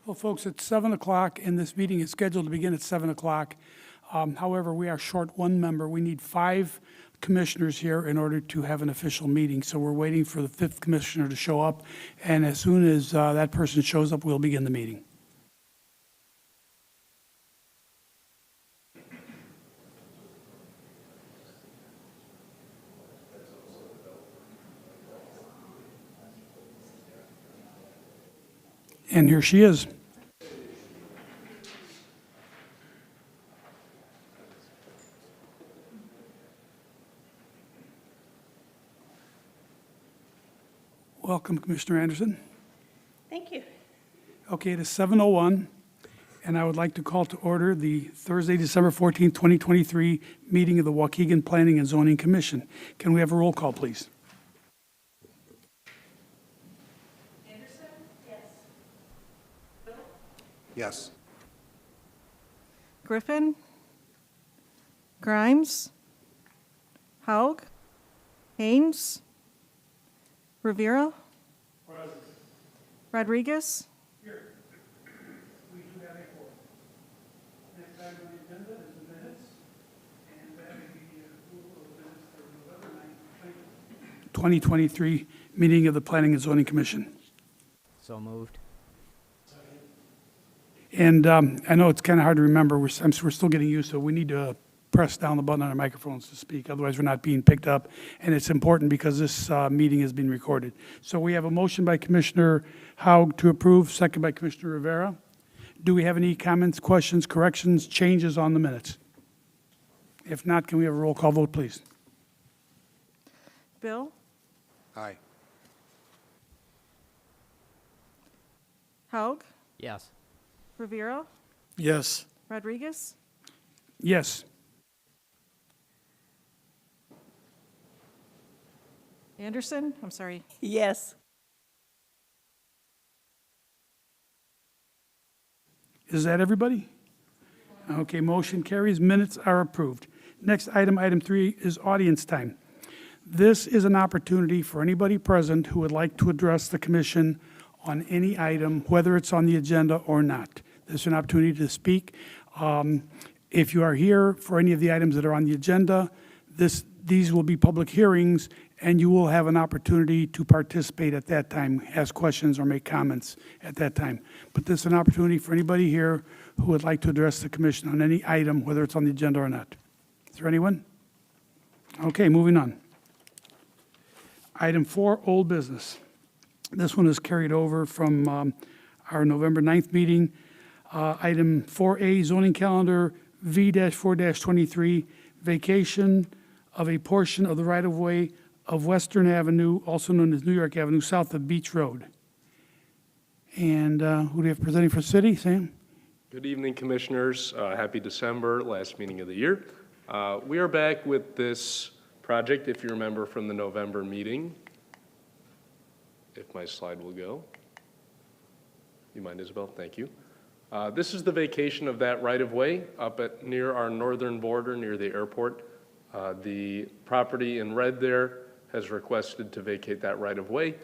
Well, folks, it's 7 o'clock, and this meeting is scheduled to begin at 7 o'clock. However, we are short one member. We need 5 commissioners here in order to have an official meeting. So we're waiting for the 5th commissioner to show up, and as soon as that person shows up, we'll begin the meeting. And here she is. Welcome, Commissioner Anderson. Thank you. Okay, it is 7:01, and I would like to call to order the Thursday, December 14th, 2023 meeting of the Waukegan Planning and Zoning Commission. Can we have a roll call, please? Anderson? Yes. Yes. Griffin, Grimes, Haug, Haynes, Rivera, Rodriguez. Here. We do have a quorum. Next item on the agenda is the minutes, and that will be the approval of the minutes for November 9th, 2023 meeting of the Planning and Zoning Commission. So moved. And I know it's kind of hard to remember. We're still getting used to it. We need to press down the button on our microphones to speak. Otherwise, we're not being picked up. And it's important because this meeting is being recorded. So we have a motion by Commissioner Haug to approve, second by Commissioner Rivera. Do we have any comments, questions, corrections, changes on the minutes? If not, can we have a roll call vote, please? Bill, Aye. Haug, Yes. Rivera, Yes. Rodriguez, Yes. Anderson, I'm sorry, Yes. Is that everybody? Okay, motion carries. Minutes are approved. Next item, item 3, is audience time. This is an opportunity for anybody present who would like to address the commission on any item, whether it's on the agenda or not. This is an opportunity to speak. If you are here for any of the items that are on the agenda, these will be public hearings, and you will have an opportunity to participate at that time, ask questions or make comments at that time. But this is an opportunity for anybody here who would like to address the commission on any item, whether it's on the agenda or not. Is there anyone? Okay, moving on. Item 4, old business. This one is carried over from our November 9th meeting. Item 4A, zoning calendar V-4-23, vacation of a portion of the right-of-way of Western Avenue, also known as New York Avenue, south of Beach Road. And who do you have presenting for city? Sam? Good evening, Commissioners. Happy December, last meeting of the year. We are back with this project, if you remember from the November meeting. If my slide will go. You mind, Isabel? Thank you. This is the vacation of that right-of-way up at near our northern border, near the airport. The property in red there has requested to vacate that right-of-way.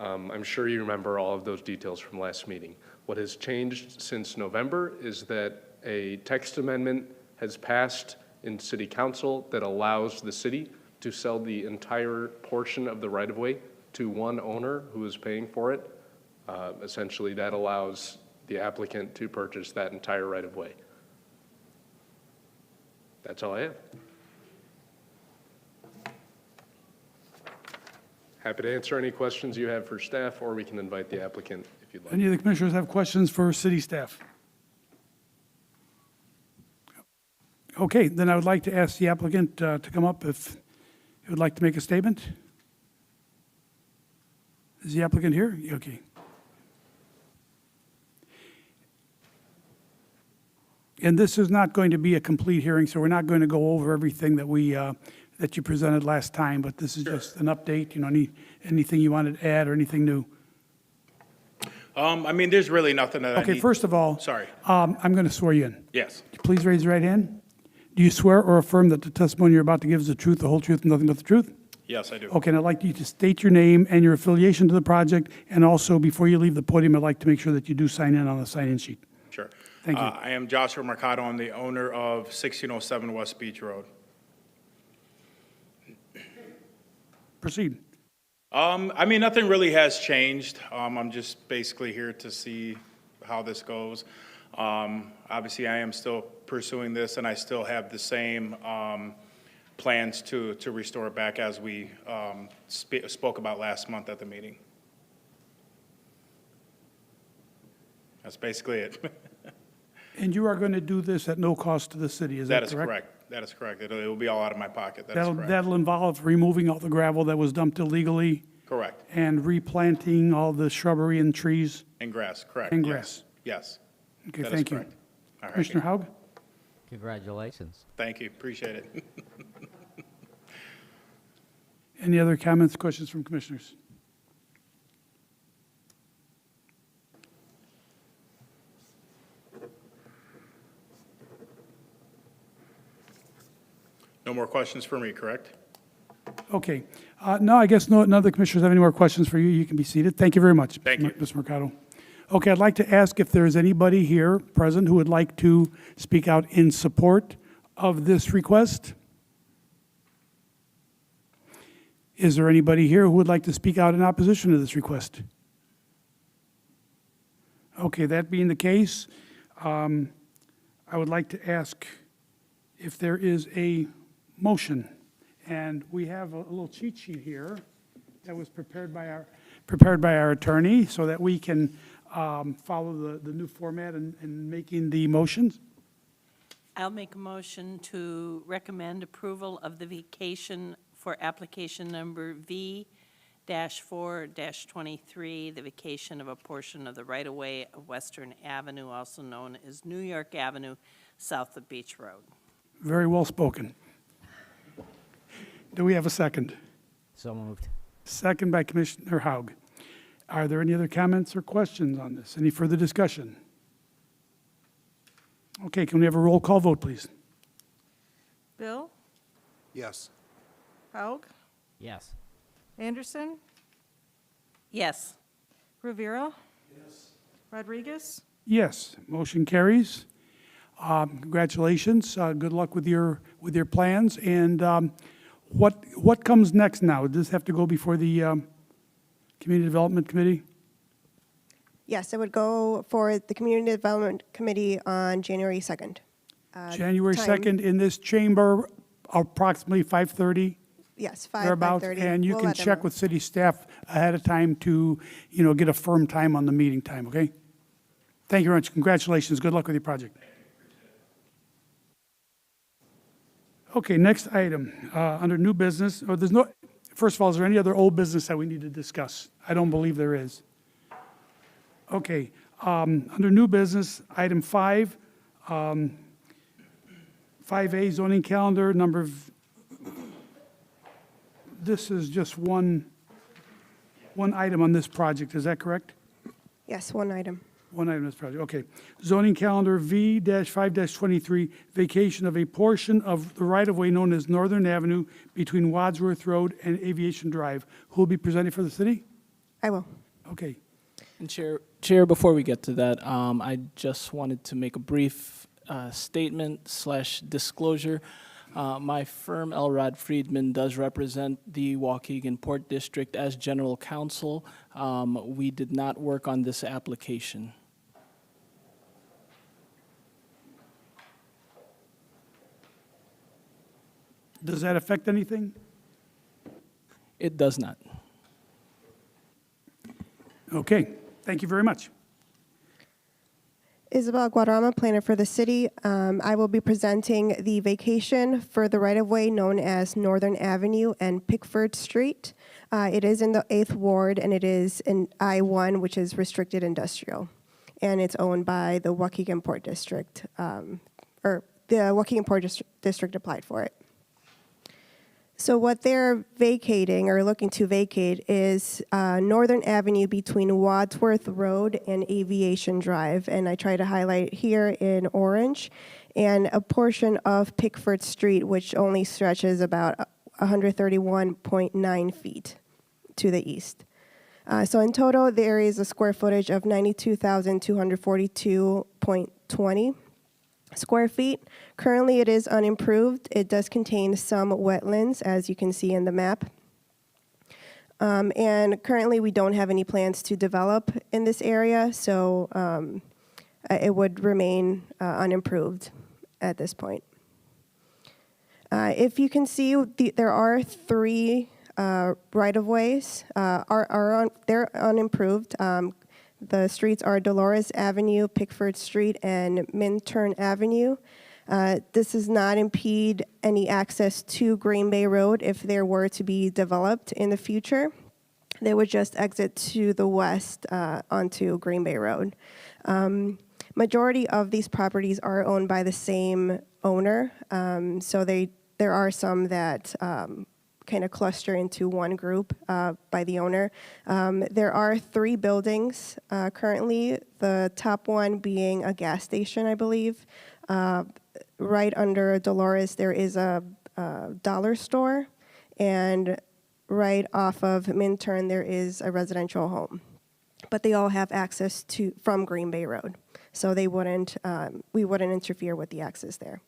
I'm sure you remember all of those details from last meeting. What has changed since November is that a text amendment has passed in City Council that allows the city to sell the entire portion of the right-of-way to one owner who is paying for it. Essentially, that allows the applicant to purchase that entire right-of-way. That's all I have. Happy to answer any questions you have for staff, or we can invite the applicant if you'd like. Any of the commissioners have questions for city staff? Okay, then I would like to ask the applicant to come up if he would like to make a statement. Is the applicant here? Okay. And this is not going to be a complete hearing, so we're not going to go over everything that that you presented last time, but this is just an update, you know, anything you wanted to add or anything new? I mean, there's really nothing that I Okay, need. first of all. Sorry. I'm going to swear you in. Yes. Please raise your right hand. Do you swear or affirm that the testimony you're about to give is the truth, the whole truth, and nothing but the truth? Yes, I do. Okay, and I'd like you to state your name and your affiliation to the project, and also, before you leave the podium, I'd like to make sure that you do sign in on the sign-in sheet. Sure. Thank you. I am Joshua Mercado. I'm the owner of 1607 West Beach Road. Proceed. I mean, nothing really has changed. I'm just basically here to see how this goes. Obviously, I am still pursuing this, and I still have the same plans to restore it back as we spoke about last month at the meeting. That's basically it. And you are going to do this at no cost to the city, is that correct? That is correct. That is correct. It will be all out of my pocket. That is That'll, correct. that'll involve removing all the gravel that was dumped illegally Correct. and replanting all the shrubbery and trees. And grass, correct. And yes. grass. Yes. Okay, That is thank you. correct. All right. Commissioner Haug? Congratulations. Thank you. Appreciate it. Any other comments, questions from commissioners? No more questions for me, correct? Okay. No, I guess none of the commissioners have any more questions for you. You can be seated. Thank you very much. Thank you. Ms. Mercado. Okay, I'd like to ask if there is anybody here present who would like to speak out in support of this request. Is there anybody here who would like to speak out in opposition to this request? Okay, that being the case, I would like to ask if there is a motion. And we have a little cheat sheet here that was prepared by our attorney so that we can follow the new format in making the motions. I'll make a motion to recommend approval of the vacation for application number V-4-23, the vacation of a portion of the right-of-way of Western Avenue, also known as New York Avenue, south of Beach Road. Very well spoken. Do we have a second? So moved. Second by Commissioner Haug. Are there any other comments or questions on this? Any further discussion? Okay, can we have a roll call vote, please? Bill? Yes. Haug? Yes. Anderson? Yes. Rivera? Yes. Rodriguez? Yes, motion carries. Congratulations. Good luck with your plans. And what comes next now? Does this have to go before the Community Development Committee? Yes, it would go for the Community Development Committee on January 2nd. January time- 2nd in this chamber, approximately 5:30, Yes, thereabouts. 5:30. And you We'll can let them check know. with city staff ahead of time to, get a firm time on the meeting time, okay? Thank you very much. Congratulations. Good luck with your project. Okay, next item, under new business, first of all, is there any other old business that we need to discuss? I don't believe there is. Okay, under new business, item 5, 5A zoning calendar, this is just one item on this project, is that correct? Yes, one item. One item on this project, okay. Zoning calendar V-5-23, vacation of a portion of the right-of-way known as Northern Avenue between Wadsworth Road and Aviation Drive. Who will be presenting for the city? I will. Okay, And Chair, before we get to that, I just wanted to make a brief statement/disclosure. My firm, Elrod Friedman, does represent the Waukegan Port District as general counsel. We did not work on this application. does that affect anything? It does not. Okay, thank you very much. Isabel Guadarrama, planner for the city. I will be presenting the vacation for the right-of-way known as Northern Avenue and Pickford Street. It is in the 8th Ward, and it is in I-1, which is restricted industrial. And it's owned by the Waukegan Port District, or the Waukegan Port District applied for it. So what they're vacating or looking to vacate is Northern Avenue between Wadsworth Road and Aviation Drive. And I try to highlight here in orange, and a portion of Pickford Street, which only stretches about 131.9 feet to the east. So in total, there is a square footage of 92,242.20 square feet. Currently, it is unimproved. It does contain some wetlands, as you can see in the map. And currently, we don't have any plans to develop in this area, so it would remain unimproved at this point. If you can see, there are three right-of-ways. They're unimproved. The streets are Dolores Avenue, Pickford Street, and Minturn Avenue. This does not impede any access to Green Bay Road if there were to be developed in the future. They would just exit to the west onto Green Bay Road. Majority of these properties are owned by the same owner, so there are some that kind of cluster into one group by the owner. There are three buildings currently, the top one being a gas station, I believe. Right under Dolores, there is a dollar store, and right off of Minturn, there is a residential home. But they all have access from Green Bay Road, so we wouldn't interfere with the access there.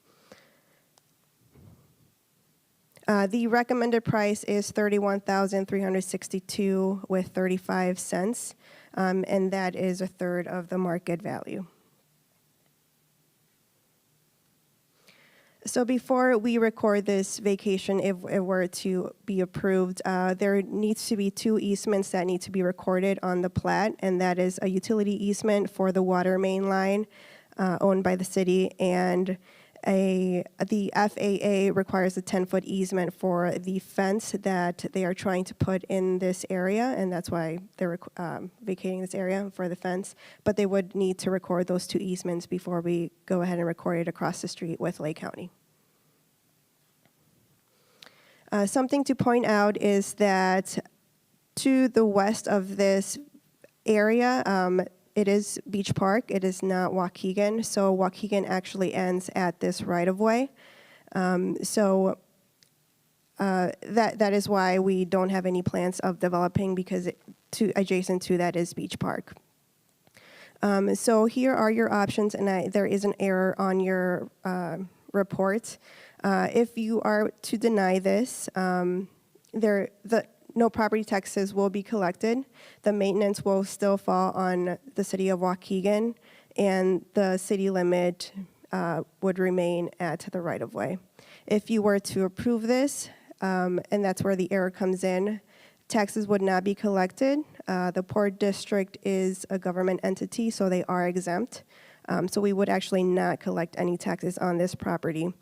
The recommended price is $31,362 with 35 cents, and that is a third of the market value. So before we record this vacation, if it were to be approved, there needs to be two easements that need to be recorded on the plat, and that is a utility easement for the water main line owned by the city, and the FAA requires a 10-foot easement for the fence that they are trying to put in this area, and that's why they're vacating this area for the fence. But they would need to record those two easements before we go ahead and record it across the street with Lake County. Something to point out is that to the west of this area, it is Beach Park. It is not Waukegan. So Waukegan actually ends at this right-of-way. That is why we don't have any plans of developing, because adjacent to that is Beach Park. So here are your options, and there is an error on your report. If you are to deny this, no property taxes will be collected. The maintenance will still fall on the city of Waukegan, and the city limit would remain at the right-of-way. If you were to approve this, and that's where the error comes in, taxes would not be collected. The Port District is a government entity, so they are exempt. So we would actually not collect any taxes on this property.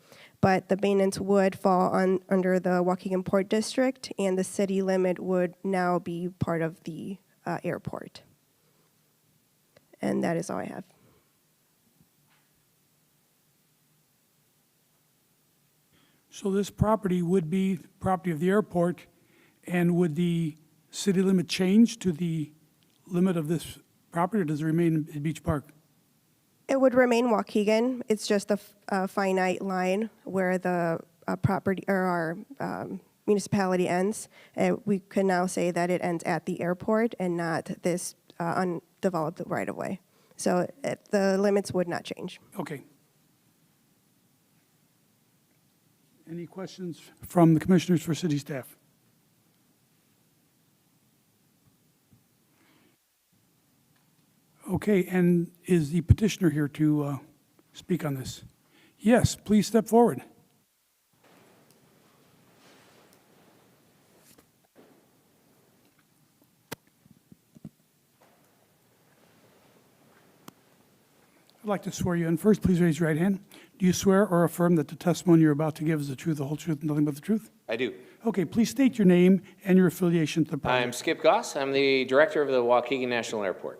But the maintenance would fall under the Waukegan Port District, and the city limit would now be part of the airport. And that is all I have. So this property would be property of the airport, and would the city limit change to the limit of this property, or does it remain in Beach Park? It would remain Waukegan. It's just a finite line where the property or our municipality ends. We could now say that it ends at the airport and not this undeveloped right-of-way. So the limits would not change. Okay. Any questions from the commissioners for city staff? Okay, and is the petitioner here to speak on this? Yes, please step forward. I'd like to swear you in. First, please raise your right hand. Do you swear or affirm that the testimony you're about to give is the truth, the whole truth, and nothing but the truth? I do. Okay, please state your name and your affiliation to the project. I'm Skip Goss. I'm the director of the Waukegan National Airport.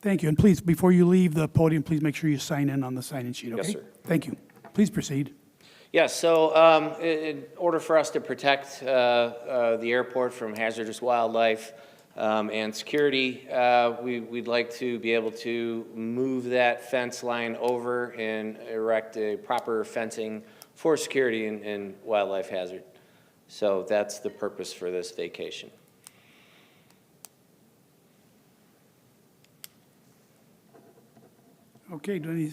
Thank you, and please, before you leave the podium, please make sure you sign in on the sign-in sheet, okay? Yes, sir. Thank you. Please proceed. Yes, so in order for us to protect the airport from hazardous wildlife and security, we'd like to be able to move that fence line over and erect a proper fencing for security and wildlife hazard So that's the purpose for this vacation. Okay, do any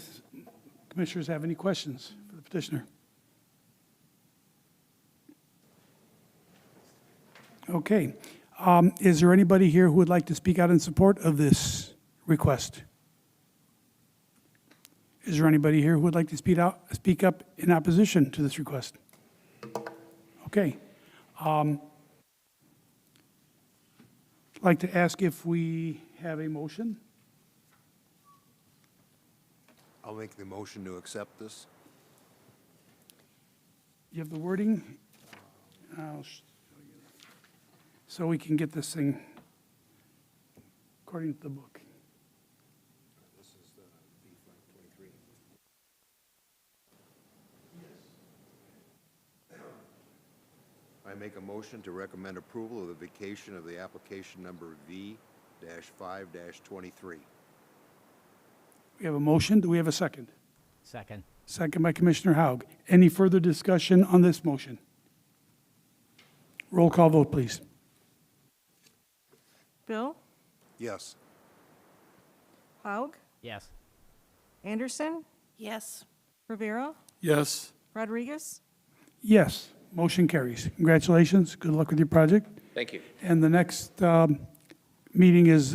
commissioners have any questions for the petitioner? Okay, is there anybody here who would like to speak out in support of this request? Is there anybody here who would like to speak up in opposition to this request? Okay. I'd like to ask if we have a motion. I'll make the motion to accept this. You have the wording? So we can get this thing according to the book. This is B 523. I make a motion to recommend approval of the vacation of the application number V-5-23. We have a motion. Do we have a second? Second. Second by Commissioner Haug. Any further discussion on this motion? Roll call vote, please. Bill, Yes. Haug, Yes. Anderson, Yes. Rivera, Yes. Rodriguez. Yes, motion carries. Congratulations. Good luck with your project. Thank you. And the next meeting is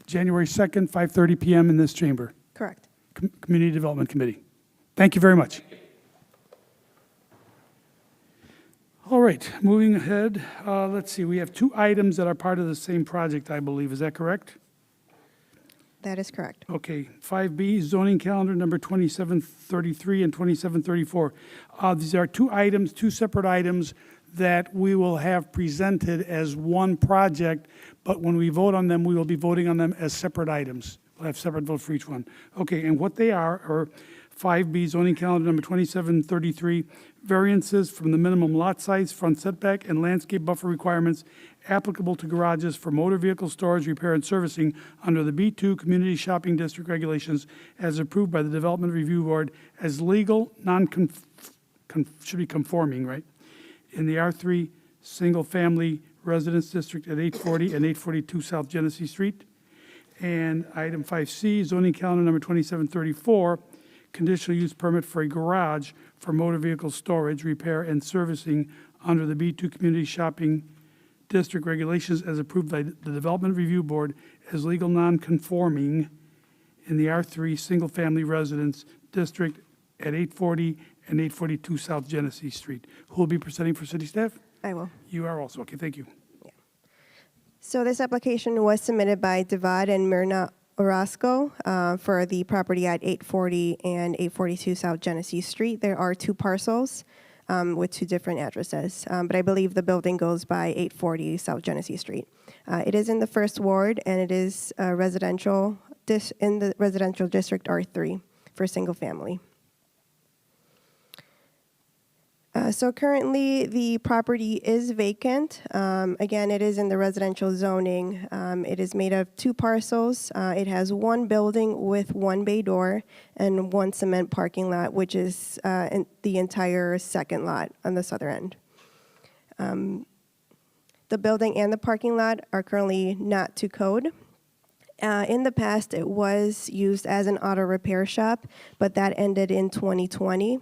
January 2nd, 5:30 PM in this chamber, Correct. Community Development Committee. Thank you very much. All right, moving ahead, let's see, we have two items that are part of the same project, I believe. Is that correct? That is correct. Okay, 5B, zoning calendar number 2733 and 2734. These are two items, two separate items that we will have presented as one project, but when we vote on them, we will be voting on them as separate items. We'll have separate vote for each one. Okay, and what they are 5B, zoning calendar number 2733, variances from the minimum lot size, front setback, and landscape buffer requirements applicable to garages for motor vehicle storage, repair, and servicing under the B2 Community Shopping District regulations as approved by the Development Review Board as legal, should be conforming, right? In the R3 Single Family Residence District at 840 and 842 South Genesee Street. And item 5C, zoning calendar number 2734, conditional use permit for a garage for motor vehicle storage, repair, and servicing under the B2 Community Shopping District regulations as approved by the Development Review Board as legal non-conforming in the R3 Single Family Residence District at 840 and 842 South Genesee Street. Who will be presenting for city staff? I will. You are also. Okay, thank you. So this application was submitted by Devad and Myrna Orozco for the property at 840 and 842 South Genesee Street. There are two parcels with two different addresses, but I believe the building goes by 840 South Genesee Street. It is in the first ward, and it is residential in the residential district R3 for single family. So currently, the property is vacant. Again, it is in the residential zoning. It is made of two parcels. It has one building with one bay door and one cement parking lot, which is in the entire second lot on the southern end. The building and the parking lot are currently not to code. In the past, it was used as an auto repair shop, but that ended in 2020.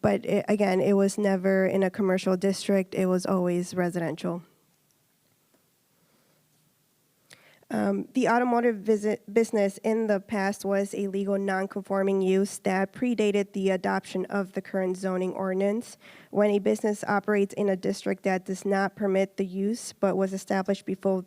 But again, it was never in a commercial district. It was always residential. The automotive business in the past was a legal non-conforming use that predated the adoption of the current zoning ordinance. When a business operates in a district that does not permit the use but was established before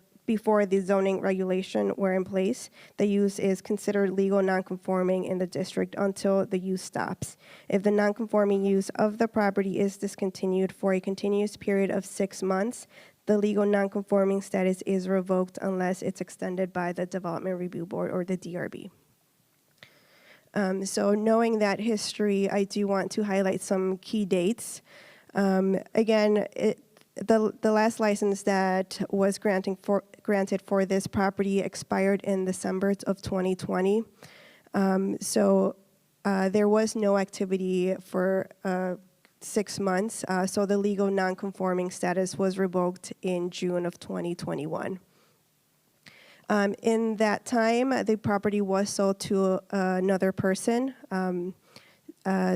the zoning regulation were in place, the use is considered legal nonconforming in the district until the use stops. If the nonconforming use of the property is discontinued for a continuous period of 6 months, the legal nonconforming status is revoked unless it's extended by the Development Review Board or the DRB. So knowing that history, I do want to highlight some key dates. Again, the last license that was granted for this property expired in December of 2020. So there was no activity for 6 months, so the legal non-conforming status was revoked in June of 2021. In that time, the property was sold to another person.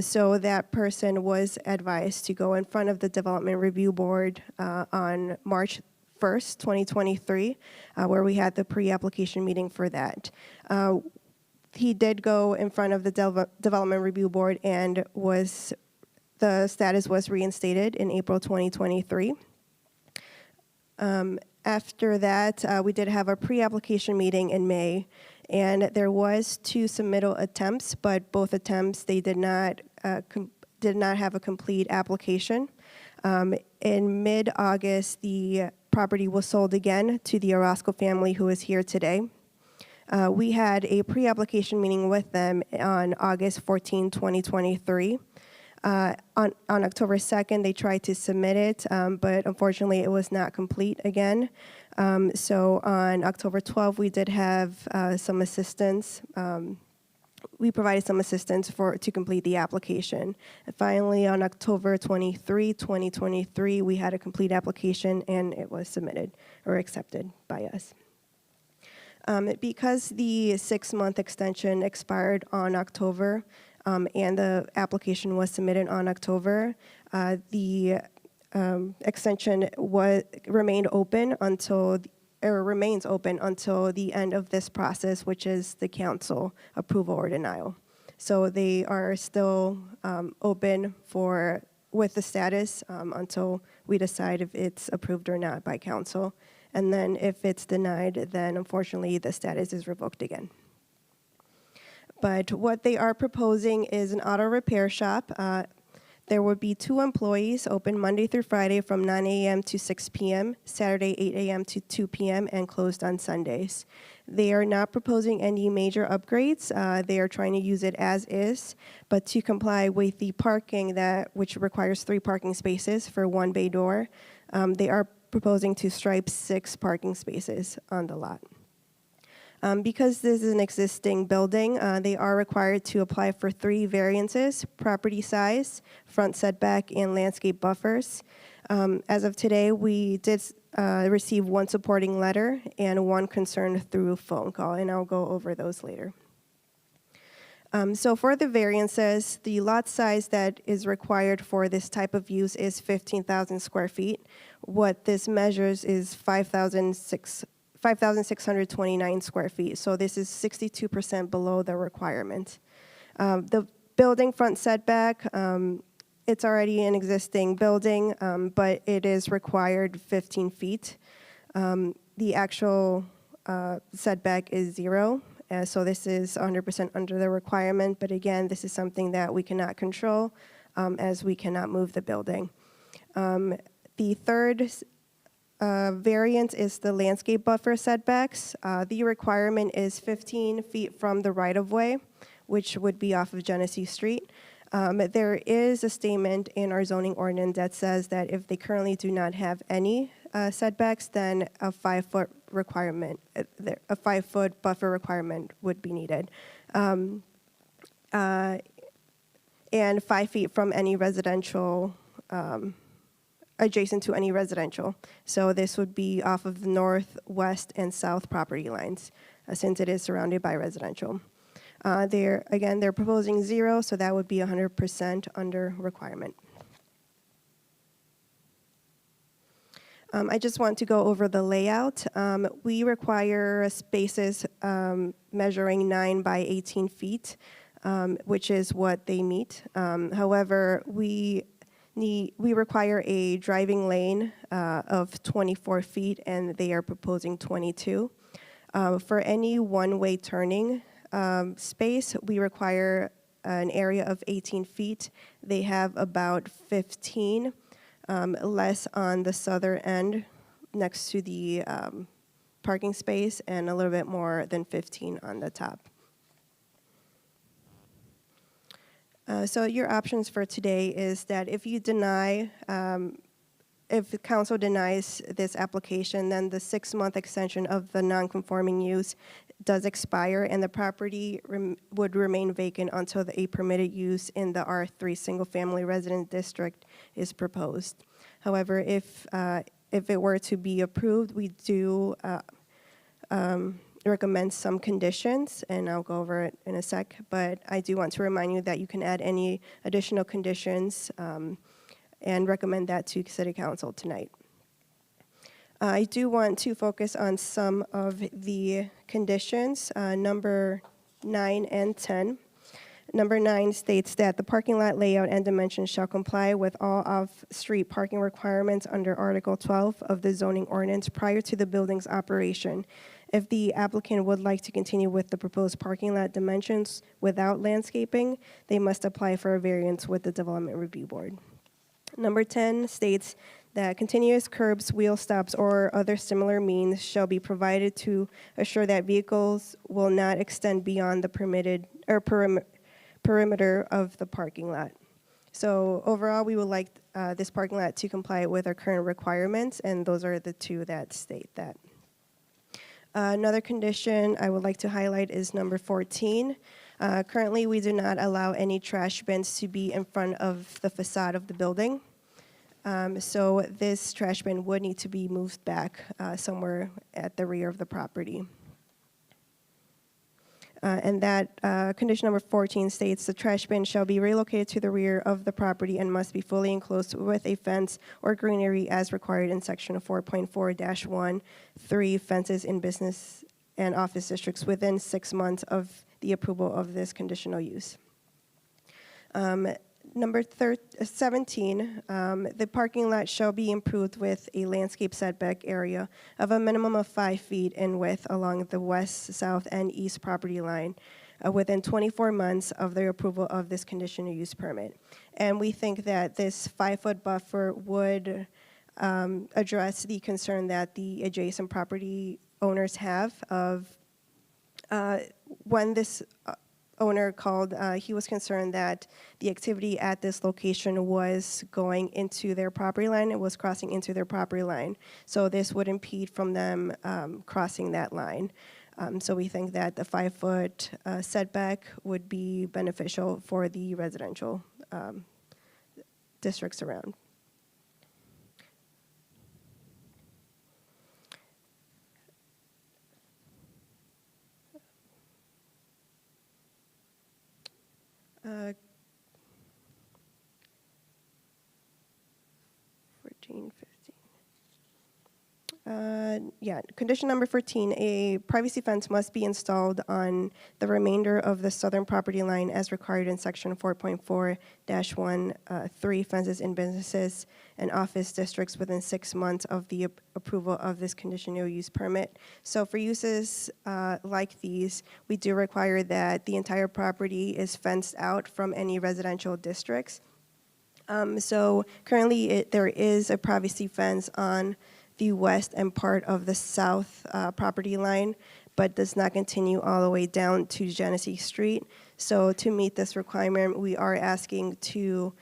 So that person was advised to go in front of the Development Review Board on March 1st, 2023, where we had the pre-application meeting for that. He did go in front of the Development Review Board and the status was reinstated in April 2023. After that, we did have a pre-application meeting in May, and there was 2 submittal attempts, but both attempts, they did not have a complete application. In mid-August, the property was sold again to the Orozco family who is here today. We had a pre-application meeting with them on August 14, 2023. On October 2nd, they tried to submit it, but unfortunately it was not complete again. So on October 12th, we did have some assistance. We provided some assistance to complete the application. And finally, on October 23, 2023, we had a complete application and it was submitted or accepted by us. Because the 6-month extension expired on October, and the application was submitted on October, the extension remains open until the end of this process, which is the council approval or denial. So they are still open with the status until we decide if it's approved or not by council. And then if it's denied, then unfortunately the status is revoked again. But what they are proposing is an auto repair shop. There would be 2 employees open Monday through Friday from 9 a.m. to 6 p.m., Saturday 8 a.m. to 2 p.m., and closed on Sundays. They are not proposing any major upgrades. They are trying to use it as is, but to comply with the parking which requires 3 parking spaces for 1 bay door, they are proposing to stripe 6 parking spaces on the lot. Because this is an existing building, they are required to apply for 3 variances: property size, front setback, and landscape buffers. As of today, we did receive 1 supporting letter and 1 concern through phone call, and I'll go over those later. So for the variances, the lot size that is required for this type of use is 15,000 square feet. What this measures is 5,629 square feet. So this is 62% below the requirement. The building front setback, it's already an existing building, but it is required 15 feet. The actual setback is 0. So this is 100% under the requirement, but again, this is something that we cannot control as we cannot move the building. The third variant is the landscape buffer setbacks. The requirement is 15 feet from the right-of-way, which would be off of Genesee Street. There is a statement in our zoning ordinance that says that if they currently do not have any setbacks, then a 5-foot requirement, a 5-foot buffer requirement would be needed. And 5 feet from any residential, adjacent to any residential. So this would be off of the north, west, and south property lines, since it is surrounded by residential. They're proposing 0, so that would be 100% under requirement. I just want to go over the layout. We require spaces measuring 9 by 18 feet, which is what they meet. However, we require a driving lane of 24 feet, and they are proposing 22. For any one-way turning space, we require an area of 18 feet. They have about 15, less on the southern end next to the parking space, and a little bit more than 15 on the top. So your options for today is that if you deny, if the council denies this application, then the 6-month extension of the non-conforming use does expire, and the property would remain vacant until a permitted use in the R3 single-family resident district is proposed. However, if it were to be approved, we do recommend some conditions, and I'll go over it in a sec, but I do want to remind you that you can add any additional conditions and recommend that to City Council tonight. I do want to focus on some of the conditions, number 9 and 10. Number 9 states that the parking lot layout and dimensions shall comply with all off-street parking requirements under Article 12 of the zoning ordinance prior to the building's operation. If the applicant would like to continue with the proposed parking lot dimensions without landscaping, they must apply for a variance with the Development Review Board. Number 10 states that continuous curbs, wheel stops, or other similar means shall be provided to assure that vehicles will not extend beyond the permitted or perimeter of the parking lot. So overall, we would like this parking lot to comply with our current requirements, and those are the two that state that. Another condition I would like to highlight is number 14. Currently, we do not allow any trash bins to be in front of the facade of the building. So this trash bin would need to be moved back somewhere at the rear of the property. And that condition number 14 states the trash bin shall be relocated to the rear of the property and must be fully enclosed with a fence or greenery as required in section 4.4-1, 3 fences in business and office districts within 6 months of the approval of this conditional use. Number 17, the parking lot shall be improved with a landscape setback area of a minimum of 5 feet in width along the west, south, and east property line within 24 months of the approval of this conditional use permit. And we think that this 5-foot buffer would address the concern that the adjacent property owners have of when this owner called, he was concerned that the activity at this location was going into their property line. It was crossing into their property line. So this would impede from them crossing that line. So we think that the 5-foot setback would be beneficial for the residential districts around. Uh, 14, 15. Yeah, condition number 14, a privacy fence must be installed on the remainder of the southern property line as required in section 4.4-1, 3 fences in businesses and office districts within 6 months of the approval of this conditional use permit. So for uses like these, we do require that the entire property is fenced out from any residential districts. So currently there is a privacy fence on the west and part of the south property line, but does not continue all the way down to Genesee Street. So to meet this requirement, we are asking to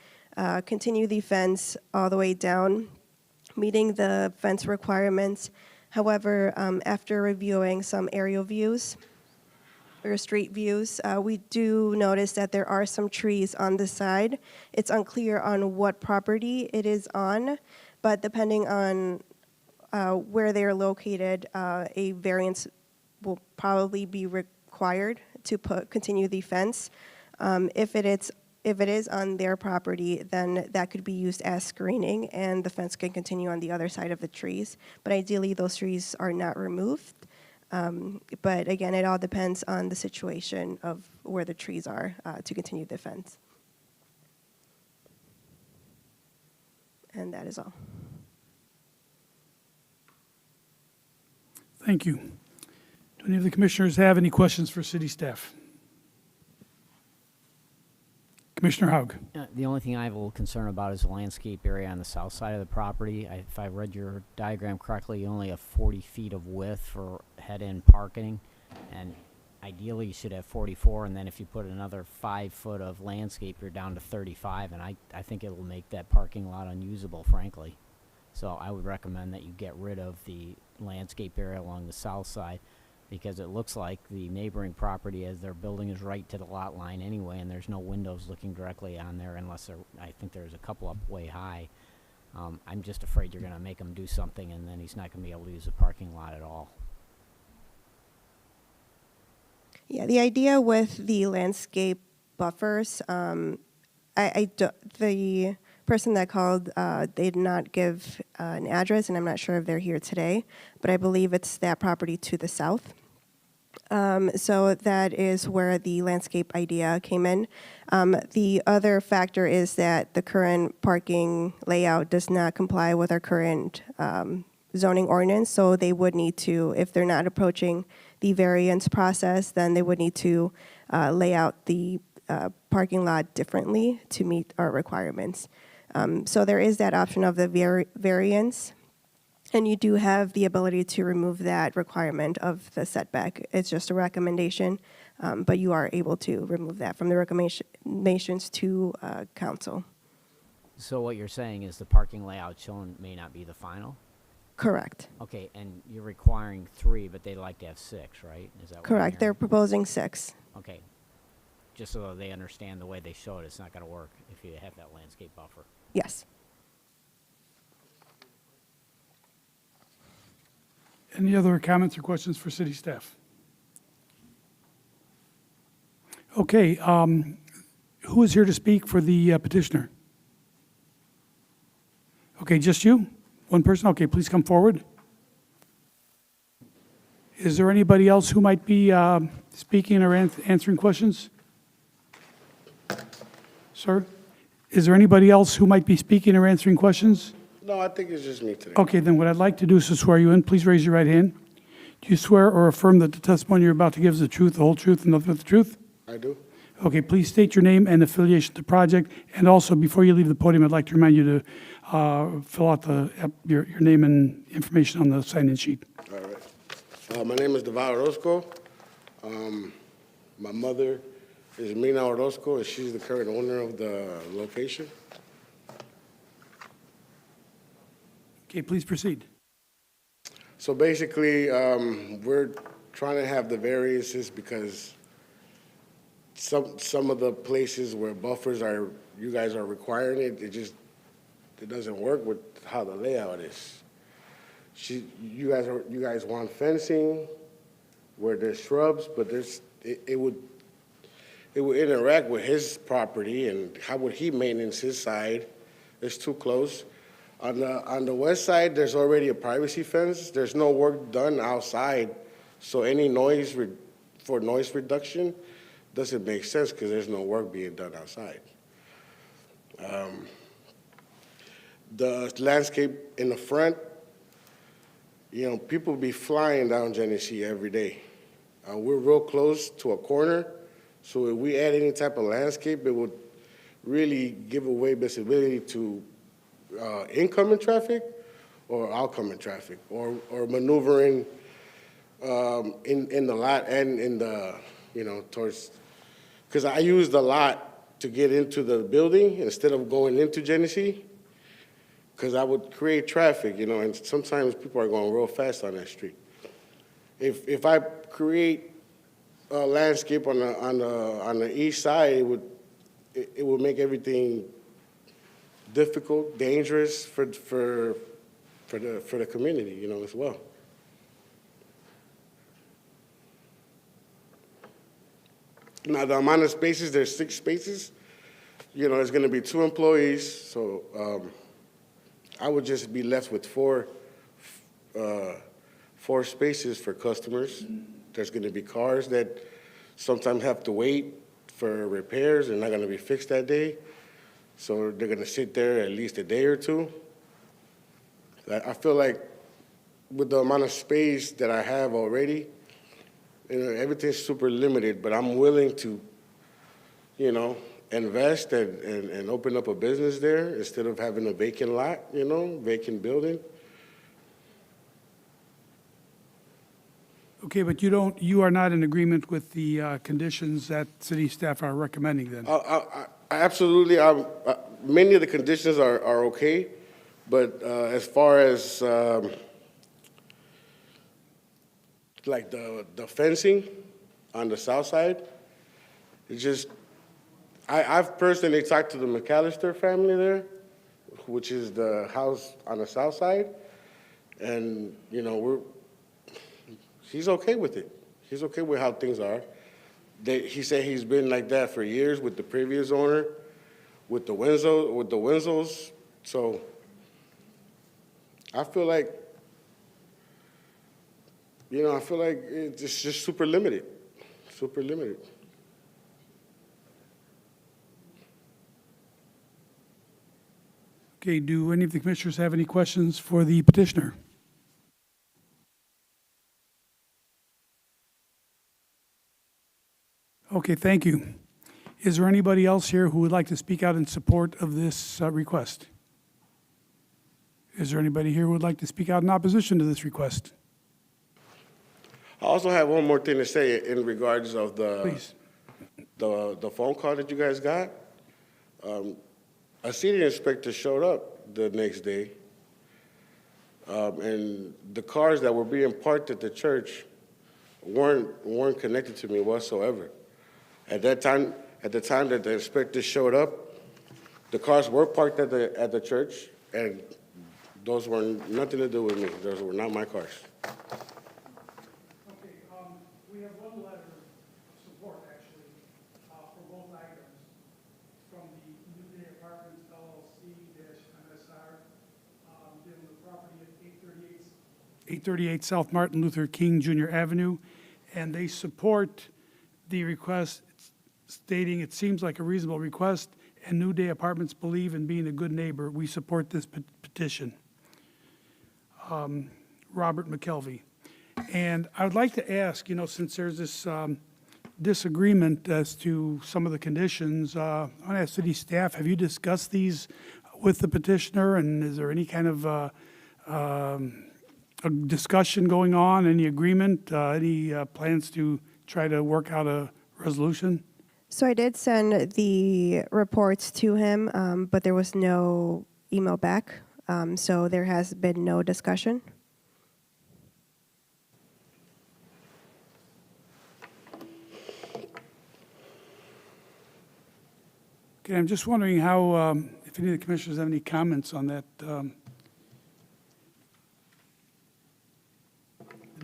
continue the fence all the way down, meeting the fence requirements. However, after reviewing some aerial views or street views, we do notice that there are some trees on the side. It's unclear on what property it is on, but depending on where they are located, a variance will probably be required to continue the fence. If it is on their property, then that could be used as screening, and the fence can continue on the other side of the trees. But ideally, those trees are not removed. But again, it all depends on the situation of where the trees are to continue the fence. And that is all. Thank you. Do any of the commissioners have any questions for city staff? Commissioner Haug. The only thing I have a little concern about is the landscape area on the south side of the property. If I read your diagram correctly, you only have 40 feet of width for head-end parking, and ideally you should have 44, and then if you put another 5 foot of landscape, you're down to 35, and I think it will make that parking lot unusable, frankly. So I would recommend that you get rid of the landscape area along the south side. because it looks like the neighboring property, as their building is right to the lot line anyway, and there's no windows looking directly on there unless there, I think there's a couple up way high. I'm just afraid you're gonna make him do something, and then he's not gonna be able to use the parking lot at all. Yeah, the idea with the landscape buffers, the person that called, they did not give an address, and I'm not sure if they're here today, but I believe it's that property to the south. So that is where the landscape idea came in. The other factor is that the current parking layout does not comply with our current zoning ordinance, so they would need to, if they're not approaching the variance process, then they would need to lay out the parking lot differently to meet our requirements. So there is that option of the variance, and you do have the ability to remove that requirement of the setback. It's just a recommendation, but you are able to remove that from the recommendations to council. So what you're saying is the parking layout shown may not be the final? Correct. Okay, and you're requiring 3, but they'd like to have 6, right? Is that what I'm Correct. They're hearing? proposing 6. Okay, just so they understand the way they show it, it's not gonna work if you have that landscape buffer. Yes. Any other comments or questions for city staff? Okay, who is here to speak for the petitioner? Okay, just you? One person? Okay, please come forward. Is there anybody else who might be speaking or answering questions? Sir? Is there anybody else who might be speaking or answering questions? No, I think it's just me today. Okay, then what I'd like to do is to swear you in. Please raise your right hand. Do you swear or affirm that the testimony you're about to give is the truth, the whole truth, and nothing but the truth? I do. Okay, please state your name and affiliation to the project. And also, before you leave the podium, I'd like to remind you to fill out your name and information on the sign-in sheet. All right. My name is Deval Orozco. My mother is Mina Orozco, and she's the current owner of the location. Okay, please proceed. So basically, we're trying to have the variances because some of the places where buffers are, you guys are requiring it, it doesn't work with how the layout is. You guys want fencing where there's shrubs, but it would interact with his property, and how would he maintenance his side? It's too close. On the west side, there's already a privacy fence. There's no work done outside, so any noise for noise reduction doesn't make sense because there's no work being done outside. The landscape in the front, people be flying down Genesee every day. We're real close to a corner, so if we add any type of landscape, it would really give away visibility to incoming traffic or outgoing traffic, or maneuvering in the lot and in the, towards, because I use the lot to get into the building instead of going into Genesee, because I would create traffic, and sometimes people are going real fast on that street. If I create a landscape on the east side, it would make everything difficult, dangerous for the community, as well. Now, the amount of spaces, there's 6 spaces. There's going to be 2 employees, so I would just be left with 4 spaces for customers. There's going to be cars that sometimes have to wait for repairs and not going to be fixed that day. So they're going to sit there at least a day or 2. I feel like with the amount of space that I have already, everything's super limited, but I'm willing to, invest and open up a business there instead of having a vacant lot, vacant building. Okay, but you are not in agreement with the conditions that city staff are recommending then? Absolutely. Many of the conditions are okay, but as far as like the fencing on the south side. It's just, I've personally talked to the McAllister family there, which is the house on the south side, and, you know, he's okay with it. He's okay with how things are. He said he's been like that for years with the previous owner, with the Wenzels. So I feel like, you know, it's just super limited, super limited. Okay, do any of the commissioners have any questions for the petitioner? Okay, thank you. Is there anybody else here who would like to speak out in support of this request? Is there anybody here who would like to speak out in opposition to this request? I also have one more thing to say in regards of Please. the phone call that you guys got. A city inspector showed up the next day, and the cars that were being parked at the church weren't connected to me whatsoever. At the time that the inspector showed up, the cars were parked at the church, and those were nothing to do with me. Those were not my cars. Okay, we have one letter of support, actually, for both items from the New Day Apartments LLC-MSR, dealing with property at 838 South Martin Luther King Jr. Avenue, and they support the request, stating it seems like a reasonable request, and New Day Apartments believe in being a good neighbor. We support this petition. Robert McKelvey. And I would like to ask, you know, since there's this disagreement as to some of the conditions, I want to ask city staff, have you discussed these with the petitioner? And is there any kind of a discussion going on, any agreement, any plans to try to work out a resolution? So I did send the reports to him, but there was no email back. So there has been no discussion. Okay, I'm just wondering how, if any of the commissioners have any comments on that, the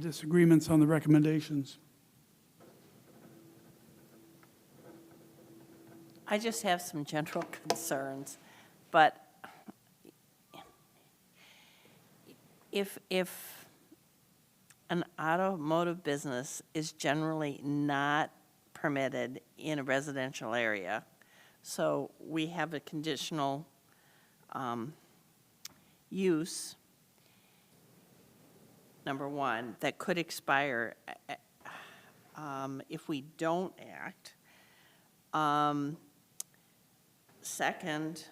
disagreements on the recommendations. I just have some general concerns, but if an automotive business is generally not permitted in a residential area, so we have a conditional use, number one, that could expire if we don't act. Second,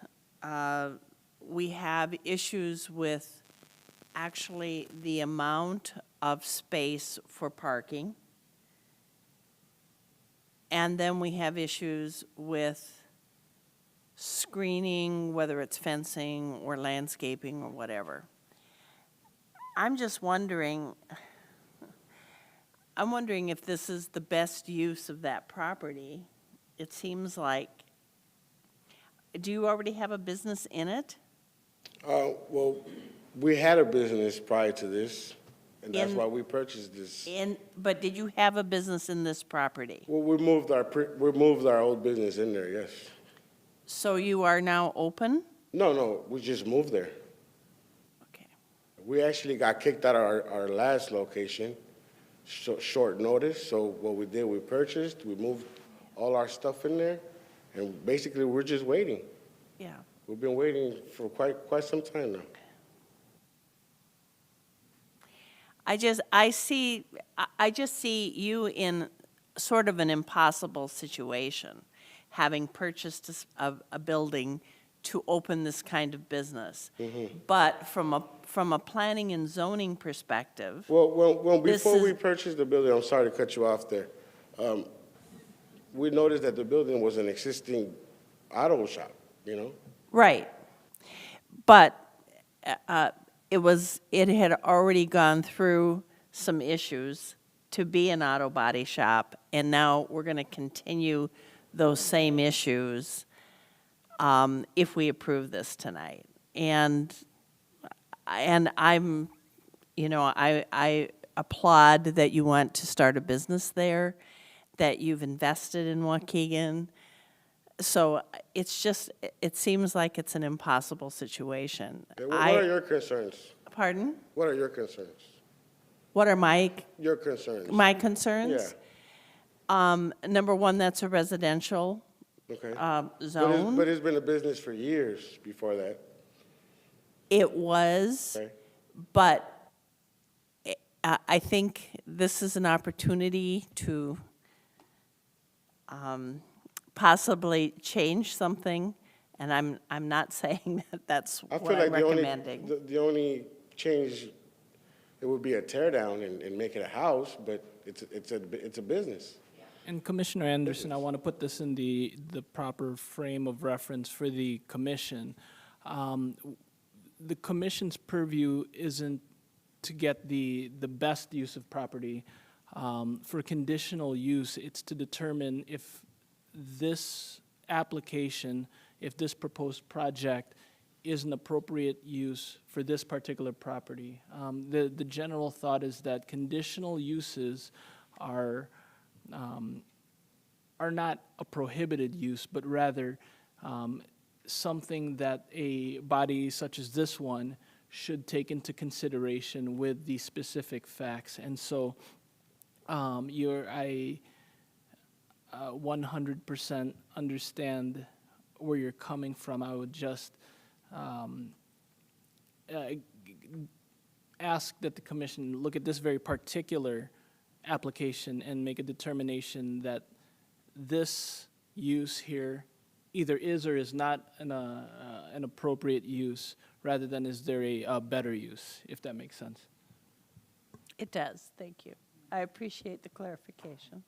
we have issues with actually the amount of space for parking. And then we have issues with screening, whether it's fencing or landscaping or whatever. I'm just wondering, if this is the best use of that property. It seems like, do you already have a business in it? Well, we had a business prior to this, and that's why we purchased this. But did you have a business in this property? Well, we moved our old business in there, yes. So you are now open? No, we just moved there. Okay. We actually got kicked out of our last location, short notice. So what we did, we purchased, we moved all our stuff in there, and basically we're just waiting. Yeah. We've been waiting for quite some time now. I just see you in sort of an impossible situation, having purchased a building to open this kind of business. Mm-hmm. But from a planning and zoning perspective, Well, This before is- we purchased the building, I'm sorry to cut you off there. We noticed that the building was an existing auto shop, you know? right. But it had already gone through some issues to be an auto body shop, and now we're going to continue those same issues if we approve this tonight. And I'm, I applaud that you want to start a business there, that you've invested in Waukegan. So it's just, it seems like it's an impossible situation. What are your concerns? Pardon? What are your concerns? What are my Your concerns? concerns? Number one, that's a residential Okay. zone. But it's been a business for years before that. It was, Okay. but I think this is an opportunity to possibly change something, and I'm not saying that that's I what feel I'm like recommending. the only change, it would be a tear down and make it a house, but it's a business. And Commissioner Anderson, I want to put this in the proper frame of reference for the commission. The commission's purview isn't to get the best use of property. For conditional use, it's to determine if this application, if this proposed project is an appropriate use for this particular property. The general thought is that conditional uses are not a prohibited use, but rather something that a body such as this one should take into consideration with the specific facts. And so I 100% understand where you're coming from. I would just ask that the commission look at this very particular application and make a determination that this use here either is or is not an appropriate use, rather than is there a better use, if that makes sense. It does, thank you. I appreciate the clarification.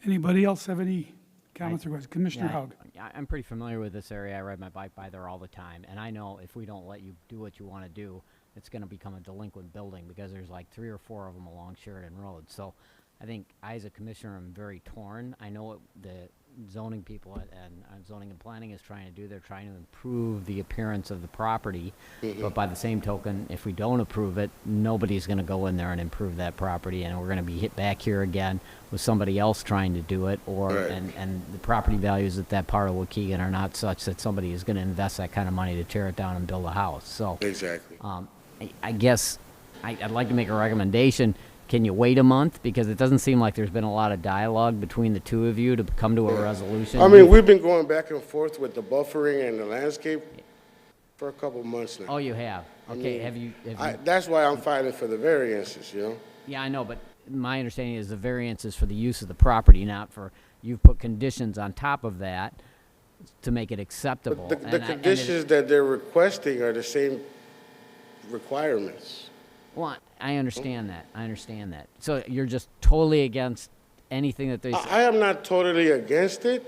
Anybody else have any comments or questions? Commissioner Yeah, Haug. I'm pretty familiar with this area. I ride my bike by there all the time, and I know if we don't let you do what you want to do, it's going to become a delinquent building because there's like 3 or 4 of them along Sheridan Road. So I think I, as a commissioner, am very torn. I know what the zoning people and zoning and planning is trying to do. They're trying to improve the appearance of the property. But by the same token, if we don't approve it, nobody's going to go in there and improve that property, and we're going to be hit back here again with somebody else trying to do it. Or Right. and the property values at that part of Waukegan are not such that somebody is going to invest that kind of money to tear it down and build a house. So Exactly. I guess I'd like to make a recommendation. Can you wait a month? Because it doesn't seem like there's been a lot of dialogue between the two of you to come to a resolution. I mean, we've been going back and forth with the buffering and the landscape for a couple months now. Oh, you have? Okay, have you? That's why I'm fighting for the variances, you know? Yeah, I know, but my understanding is the variance is for the use of the property, not for, you've put conditions on top of that to make it acceptable. But the conditions that they're requesting are the same requirements. Well, I understand that. I understand that. So you're just totally against anything that they say? I am not totally against it,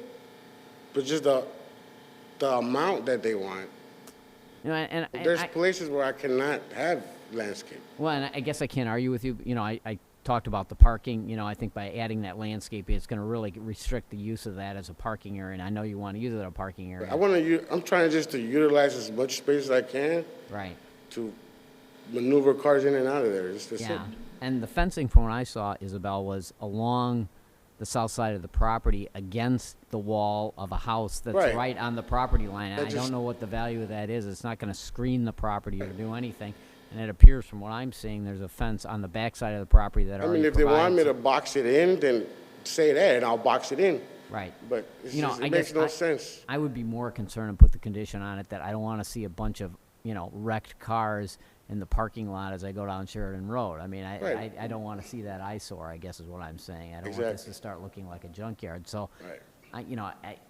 but just the amount that they want. You know, and There's places where I cannot have landscape. well, and I guess I can't argue with you. You know, I talked about the parking. You know, I think by adding that landscape, it's going to really restrict the use of that as a parking area. And I know you want to use it as a parking area. I'm trying just to utilize as much space as I can Right. to maneuver cars in and out of there. That's it. Yeah. And the fencing, from what I saw, Isabel, was along the south side of the property against the wall of a house that's Right. right on the property line. And That I just- don't know what the value of that is. It's not going to screen the property or do anything. And it appears, from what I'm seeing, there's a fence on the backside of the property that I already mean, if they want me provides- to box it in, then say that, and I'll box it in. Right. But it's You know, just, I it makes guess no sense. I would be more concerned and put the condition on it that I don't want to see a bunch of, wrecked cars in the parking lot as I go down Sheridan Road. I mean, Right. I don't want to see that eyesore, I guess is what I'm saying. I don't want this Exactly. to start looking like a junkyard. So, Right.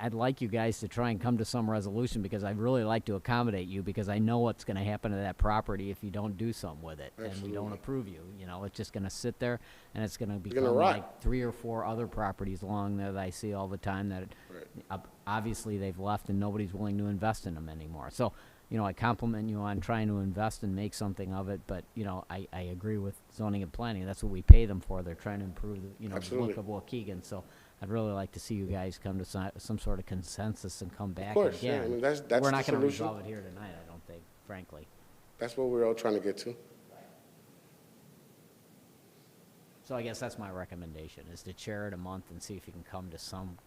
I'd like you guys to try and come to some resolution because I'd really like to accommodate you because I know what's going to happen to that property if you don't do something with it and we don't Absolutely. approve you. It's just going to sit there and it's going to gonna become rot. like 3 or 4 other properties along there that I see all the time that Right. obviously they've left and nobody's willing to invest in them anymore. So I compliment you on trying to invest and make something of it, but, I agree with zoning and planning. That's what we pay them for. They're trying to improve, the look Absolutely. of Waukegan. So I'd really like to see you guys come to some sort of consensus and come back course, yeah. again. I mean, that's We're the not going to solution. resolve it here tonight, I don't think, frankly. That's what we're all trying to get to. So I guess that's my recommendation, is to chair it a month and see if you can come to some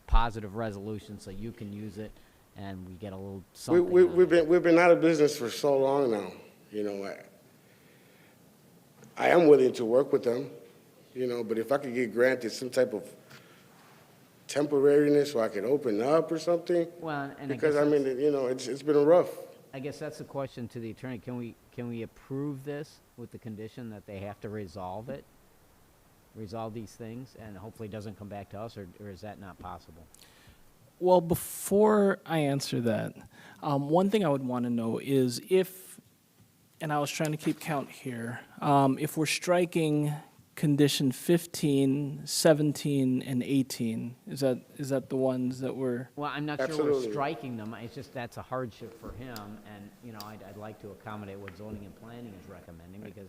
positive resolution so you can use it and we get a little something. We've been out of business for so long now, I am willing to work with them, but if I could get granted some type of temporariness so I could open up or something, Well, and because I guess it's been rough. I guess that's the question to the attorney. Can we approve this with the condition that they have to resolve these things, and hopefully it doesn't come back to us, or is that not possible? Well, before I answer that, one thing I would want to know is if, and I was trying to keep count here, if we're striking condition 15, 17, and 18, is that the ones that we're? Well, I'm not sure Absolutely. we're striking them. It's just that's a hardship for him, and I'd like to accommodate what zoning and planning is recommending because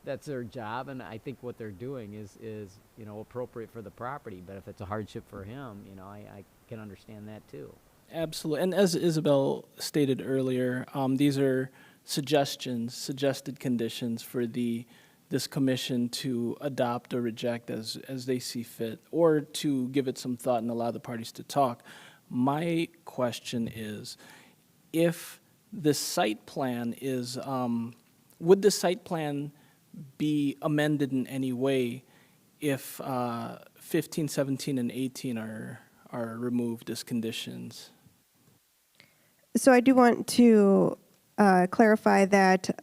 that's their job, and I think what they're doing is appropriate for the property. But if it's a hardship for him, I can understand that too. Absolutely. And as Isabel stated earlier, these are suggested conditions for this commission to adopt or reject as they see fit, or to give it some thought and allow the parties to talk. My question is, if the site plan is, would the site plan be amended in any way if 15, 17, and 18 are removed as conditions? So I do want to clarify that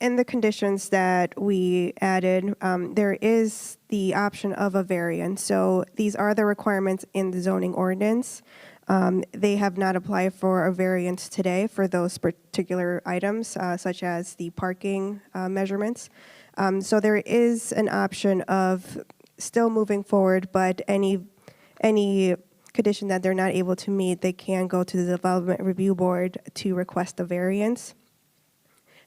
in the conditions that we added, there is the option of a variance. So these are the requirements in the zoning ordinance. They have not applied for a variance today for those particular items, such as the parking measurements. So there is an option of still moving forward, but any condition that they're not able to meet, they can go to the Development Review Board to request a variance.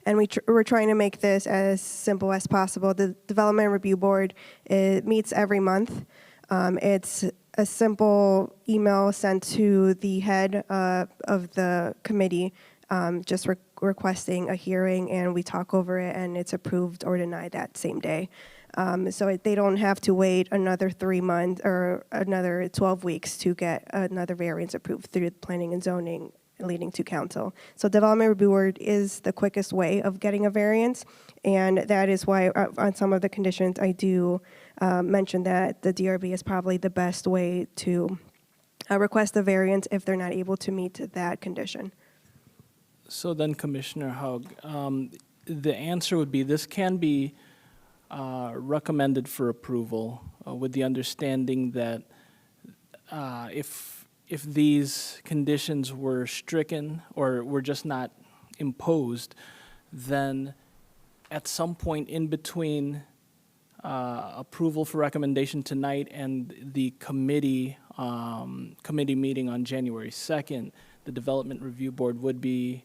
And we're trying to make this as simple as possible. The Development Review Board, it meets every month. It's a simple email sent to the head of the committee, just requesting a hearing, and we talk over it, and it's approved or denied that same day. So they don't have to wait another 3 months or another 12 weeks to get another variance approved through planning and zoning leading to council. So Development Review Board is the quickest way of getting a variance, and that is why on some of the conditions I do mention that the DRB is probably the best way to request a variance if they're not able to meet that condition. So then, Commissioner Haug, the answer would be this can be recommended for approval with the understanding that if these conditions were stricken or were just not imposed, then at some point in between approval for recommendation tonight and the committee meeting on January 2nd, the Development Review Board would be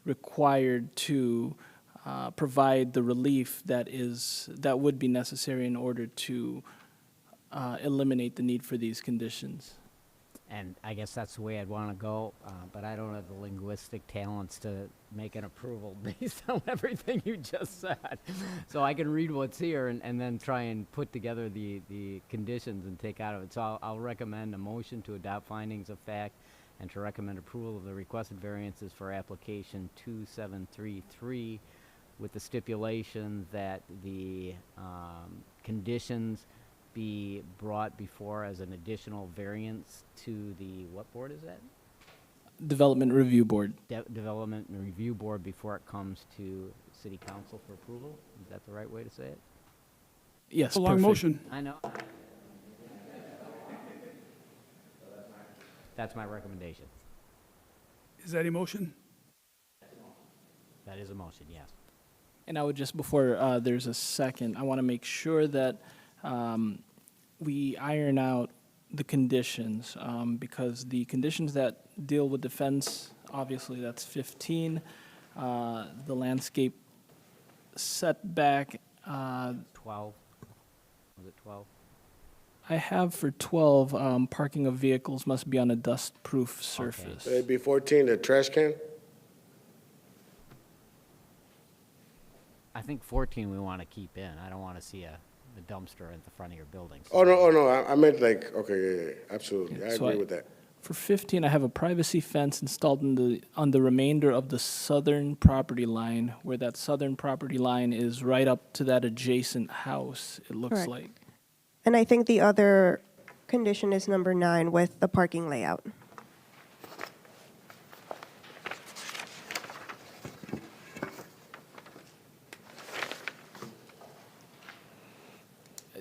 required to provide the relief that would be necessary in order to eliminate the need for these conditions. And I guess that's the way I'd want to go, but I don't have the linguistic talents to make an approval based on everything you just said. So I can read what's here and then try and put together the conditions and take out of it. So I'll recommend a motion to adopt findings of fact and to recommend approval of the requested variances for application 2733 with the stipulation that the conditions be brought before as an additional variance to the, what board is that? Development Review Board. Development and Review Board before it comes to City Council for approval? Is that the right way to say it? Yes, A long perfect. motion. I know. That's my recommendation. Is that a motion? That is a motion, yes. And I would just, before there's a second, I want to make sure that we iron out the conditions, because the conditions that deal with the fence obviously that's 15. The landscape setback, 12? Was it 12? I have for 12, parking of vehicles must be on a dust-proof surface. So it'd be 14, the trash can? I think 14 we want to keep in. I don't want to see a dumpster at the front of your building. Oh, no, I meant like, okay, yeah, absolutely. I So agree with that. For 15, I have a privacy fence installed on the remainder of the southern property line, where that southern property line is right up to that adjacent house, it looks Correct. like. And I think the other condition is number 9 with the parking layout.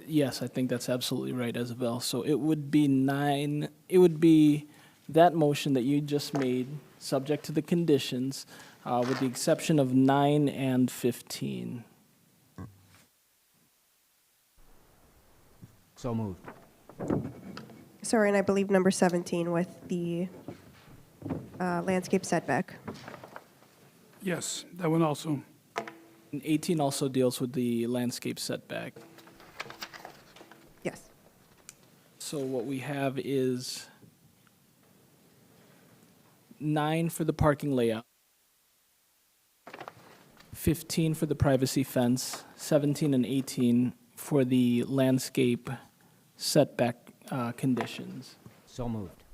Yes, I think that's absolutely right, Isabel. So it would be 9, it would be that motion that you just made, subject to the conditions, with the exception of 9 and 15. So moved. Sorry, and I believe number 17 with the landscape setback. Yes, that one also. And 18 also deals with the landscape setback. Yes. So what we have is 9 for the parking layout, 15 for the privacy fence, 17 and 18 for the landscape setback conditions. So moved.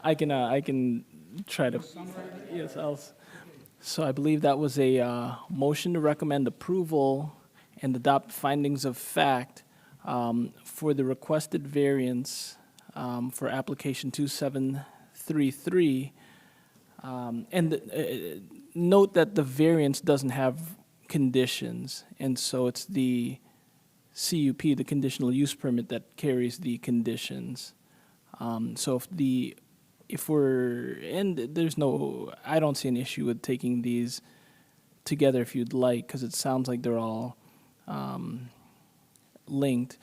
I can try to, yes, so I believe that was a motion to recommend approval and adopt findings of fact for the requested variance for application 2733. And note that the variance doesn't have conditions, and so it's the CUP, the conditional use permit, that carries the conditions. So I don't see an issue with taking these together if you'd like, because it sounds like they're all linked.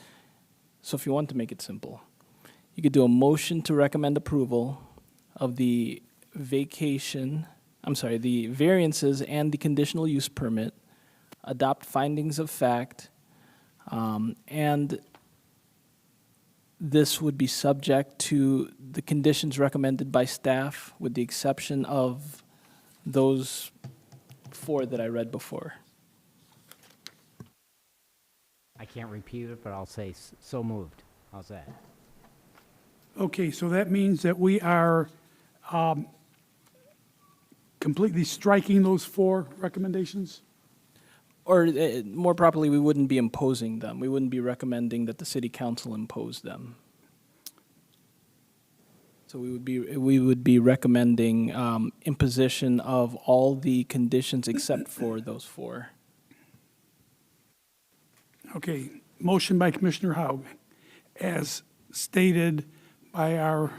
So if you want to make it simple, you could do a motion to recommend approval of the the variances and the conditional use permit, adopt findings of fact, and this would be subject to the conditions recommended by staff, with the exception of those 4 that I read before. I can't repeat it, but I'll say so moved. How's that? Okay, so that means that we are completely striking those 4 recommendations? Or more properly, we wouldn't be imposing them. We wouldn't be recommending that the city council impose them. So we would be recommending imposition of all the conditions except for those 4. Okay, motion by Commissioner Haug, as stated by our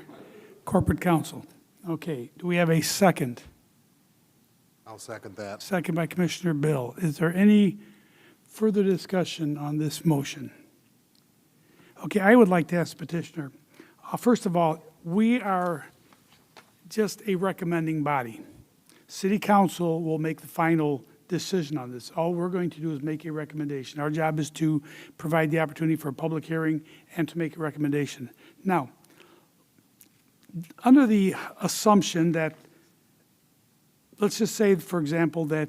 corporate counsel. Okay, do we have a second? I'll second that. Second by Commissioner Bill. Is there any further discussion on this motion? Okay, I would like to ask petitioner, first of all, we are just a recommending body. City council will make the final decision on this. All we're going to do is make a recommendation. Our job is to provide the opportunity for a public hearing and to make a recommendation. Now, under the assumption that, let's just say, for example, that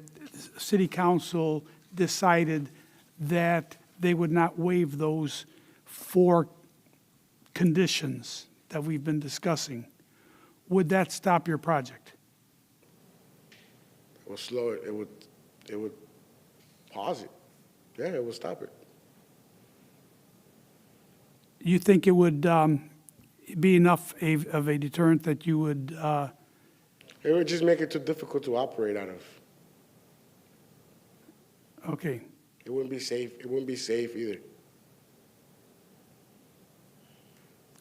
city council decided that they would not waive those 4 conditions that we've been discussing, would that stop your project? It would slow it, it would pause it. Yeah, it would stop it. You think it would be enough of a deterrent that you would, It would just make it too difficult to operate out of. okay. It wouldn't be safe, it wouldn't be safe either.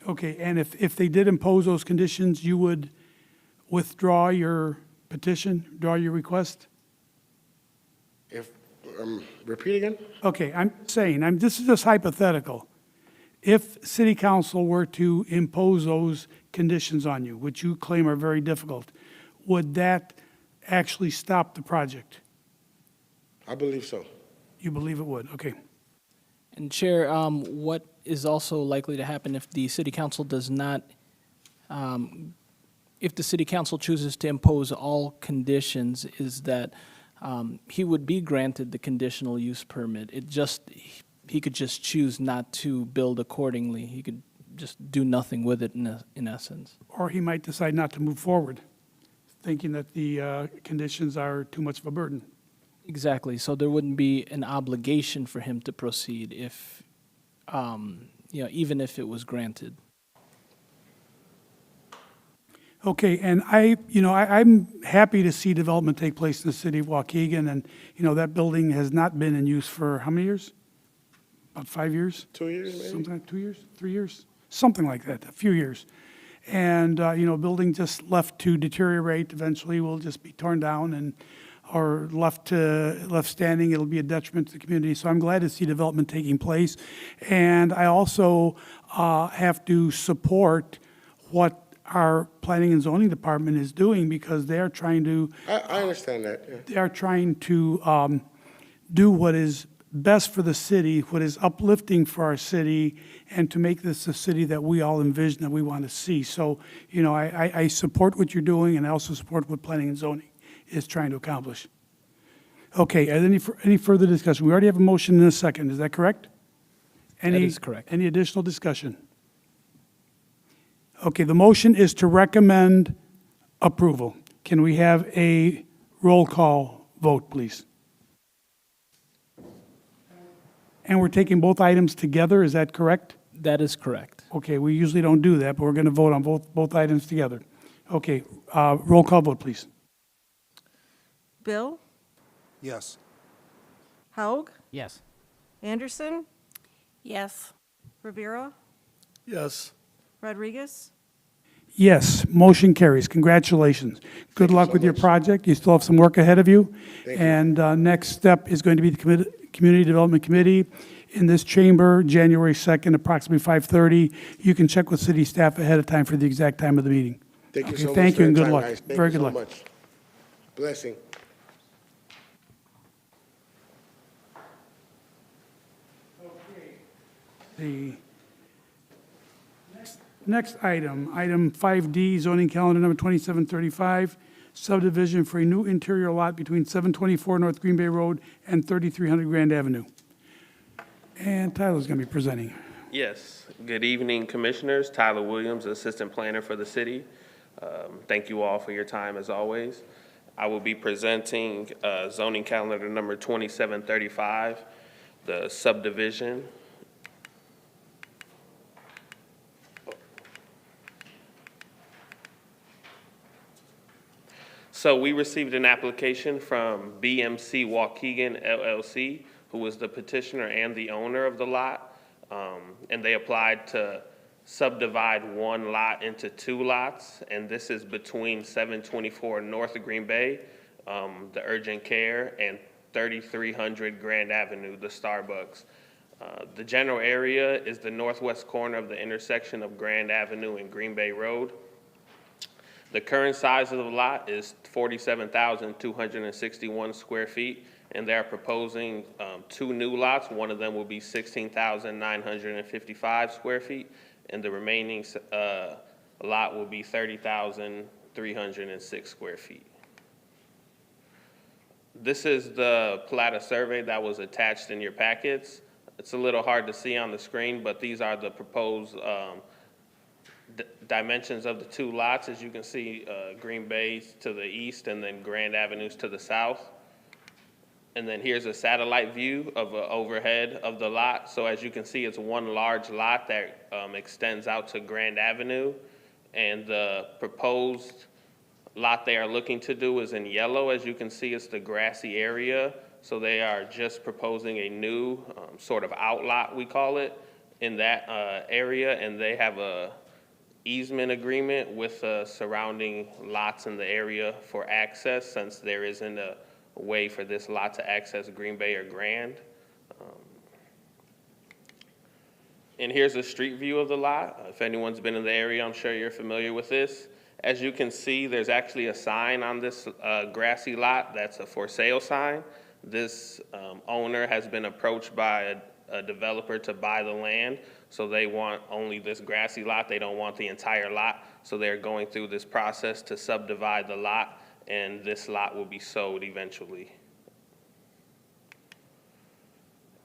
Okay, and if they did impose those conditions, you would withdraw your petition, draw your request? If, Repeat again? Okay, I'm saying, this is just hypothetical. If city council were to impose those conditions on you, which you claim are very difficult, would that actually stop the project? I believe so. You believe it would? Okay. And Chair, what is also likely to happen if the city council does not, if the city council chooses to impose all conditions, is that he would be granted the conditional use permit. He could just choose not to build accordingly. He could just do nothing with it in essence. Or he might decide not to move forward, thinking that the conditions are too much of a burden. Exactly. So there wouldn't be an obligation for him to proceed if, even if it was granted. Okay, and I'm happy to see development take place in the city of Waukegan, and, that building has not been in use for how many years? About 5 years? 2 years, maybe? Sometime, 2 years, 3 years? Something like that, a few years. And, building just left to deteriorate eventually will just be torn down and, or left standing, it'll be a detriment to the community. So I'm glad to see development taking place. And I also have to support what our planning and zoning department is doing, because they're trying to, I understand that, yeah. they are trying to do what is best for the city, what is uplifting for our city, and to make this a city that we all envision, that we want to see. So, I support what you're doing, and I also support what planning and zoning is trying to accomplish. Okay, any further discussion? We already have a motion in a second, is that correct? That is correct. Any additional discussion? Okay, the motion is to recommend approval. Can we have a roll call vote, please? And we're taking both items together, is that correct? That is correct. Okay, we usually don't do that, but we're going to vote on both items together. Okay, roll call vote, please. Bill, Yes. Haug, Yes. Anderson, Yes. Rivera, Yes. Rodriguez. Yes, motion carries. Congratulations. Good luck with your project. You still have some work ahead of you. And next step is going to be the Community Development Committee in this chamber, January 2nd, approximately 5:30. You can check with city staff ahead of time for the exact time of the meeting. Thank you Okay, so much thank for you and your good time, luck. guys. Thank Very you good so luck. much. Blessing. The next item, item 5D, zoning calendar number 2735, subdivision for a new interior lot between 724 North Green Bay Road and 3300 Grand Avenue. And Tyler's going to be presenting. Yes. Good evening, Commissioners. Tyler Williams, Assistant Planner for the city. Thank you all for your time, as always. I will be presenting zoning calendar number 2735, the subdivision. So we received an application from BMC Waukegan LLC, who was the petitioner and the owner of the lot. And they applied to subdivide one lot into two lots, and this is between 724 North Green Bay, the urgent care, and 3300 Grand Avenue, the Starbucks. The general area is the northwest corner of the intersection of Grand Avenue and Green Bay Road. The current size of the lot is 47,261 square feet, and they're proposing two new lots. One of them will be 16,955 square feet, and the remaining lot will be 30,306 square feet. This is the Plata survey that was attached in your packets. It's a little hard to see on the screen, but these are the proposed dimensions of the two lots. As you can see, Green Bay's to the east and then Grand Avenue's to the south. And then here's a satellite view of an overhead of the lot. So as you can see, it's one large lot that extends out to Grand Avenue. And the proposed lot they are looking to do is in yellow. As you can see, it's the grassy area. So they are just proposing a new sort of outlot, we call it, in that area. And they have a easement agreement with surrounding lots in the area for access, since there isn't a way for this lot to access Green Bay or Grand. And here's a street view of the lot. If anyone's been in the area, I'm sure you're familiar with this. As you can see, there's actually a sign on this grassy lot that's a for sale sign. This owner has been approached by a developer to buy the land, so they want only this grassy lot. They don't want the entire lot, so they're going through this process to subdivide the lot, and this lot will be sold eventually.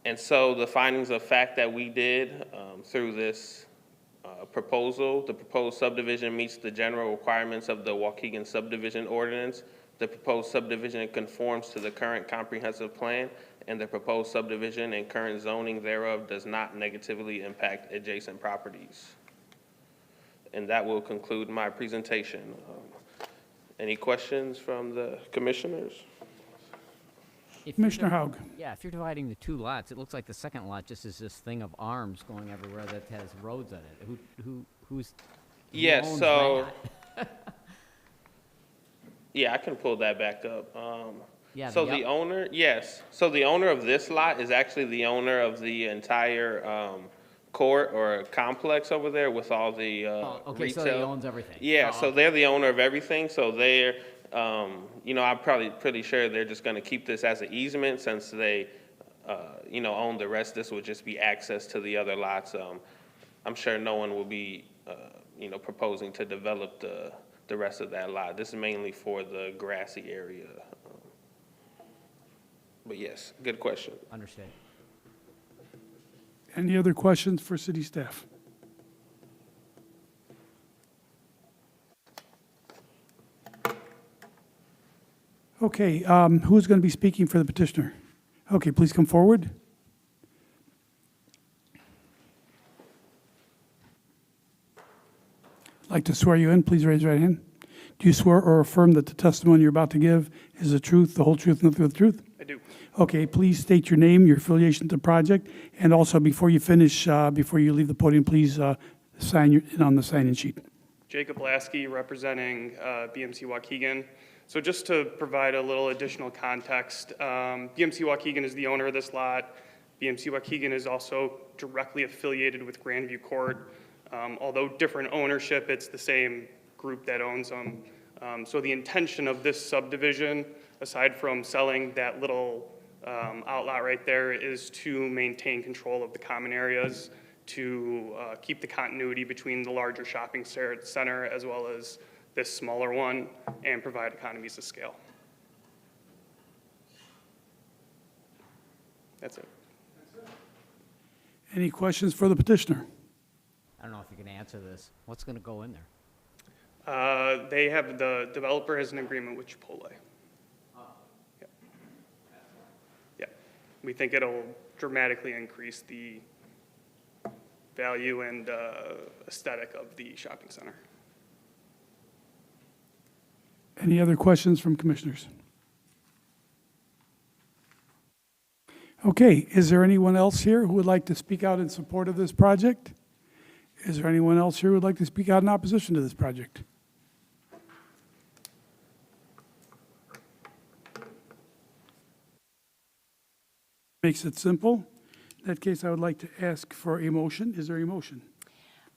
And so the findings of fact that we did through this proposal, the proposed subdivision meets the general requirements of the Waukegan subdivision ordinance. The proposed subdivision conforms to the current comprehensive plan, and the proposed subdivision and current zoning thereof does not negatively impact adjacent properties. And that will conclude my presentation. Any questions from the commissioners? If you're Commissioner div- Haug. Yeah, if you're dividing the two lots, it looks like the second lot just is this thing of arms going everywhere that has roads on it. Who Yes, owns so, that? yeah, I can pull that back up. Yeah, So the the up- owner, yes, so the owner of this lot is actually the owner of the entire court or complex over there with all the Okay, retail. so he owns everything. Yeah, Oh, so they're the owner of everything, so they're, I'm probably pretty sure they're just gonna keep this as an easement since they, own the rest. This would just be access to the other lots. I'm sure no one will be, proposing to develop the rest of that lot. This is mainly for the grassy area. But yes, good question. Understood. Any other questions for city staff? Okay, who's going to be speaking for the petitioner? Okay, please come forward. I'd like to swear you in. Please raise your right hand. Do you swear or affirm that the testimony you're about to give is the truth, the whole truth, and nothing but the truth? I do. Okay, please state your name, your affiliation to the project, and also before you finish, before you leave the podium, please sign in on the sign-in sheet. Jacob Lasky, representing BMC Waukegan. So just to provide a little additional context, BMC Waukegan is the owner of this lot. BMC Waukegan is also directly affiliated with Grandview Court. Although different ownership, it's the same group that owns them. So the intention of this subdivision, aside from selling that little outlot right there, is to maintain control of the common areas, to keep the continuity between the larger shopping center as well as this smaller one, and provide economies of scale. That's it. Any questions for the petitioner? I don't know if you can answer this. What's going to go in there? The developer has an agreement with Chipotle. Yeah. Yeah. We think it'll dramatically increase the value and aesthetic of the shopping center. Any other questions from commissioners? Okay, is there anyone else here who would like to speak out in support of this project? Is there anyone else here who would like to speak out in opposition to this project? Makes it simple. In that case, I would like to ask for a motion. Is there a motion?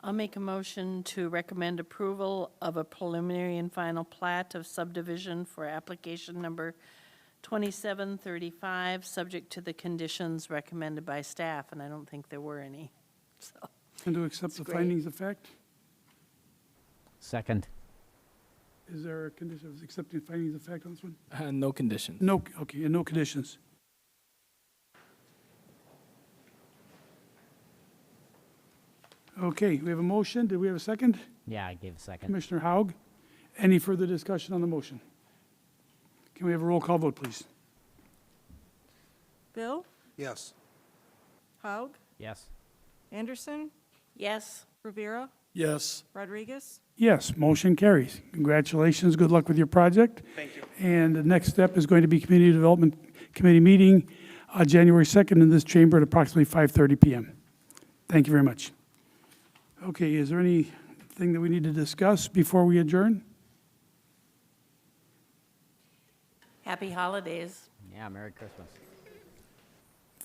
I'll make a motion to recommend approval of a preliminary and final plat of subdivision for application number 2735, subject to the conditions recommended by staff, and I don't think there were any, so. And to accept the great. findings of fact? Second. Is there a condition of accepting findings of fact on this one? No conditions. No, okay, and no conditions. Okay, we have a motion. Did we have a second? Yeah, I gave a second. Commissioner Haug, any further discussion on the motion? Can we have a roll call vote, please? Bill, Yes. Haug, Yes. Anderson, Yes, Rivera, Yes. Rodriguez. Yes, motion carries. Congratulations, good luck with your project. Thank you. And the next step is going to be Community Development Committee meeting January 2nd in this chamber at approximately 5:30 PM. Thank you very much. Okay, is there anything that we need to discuss before we adjourn? Happy holidays. Yeah, Merry Christmas.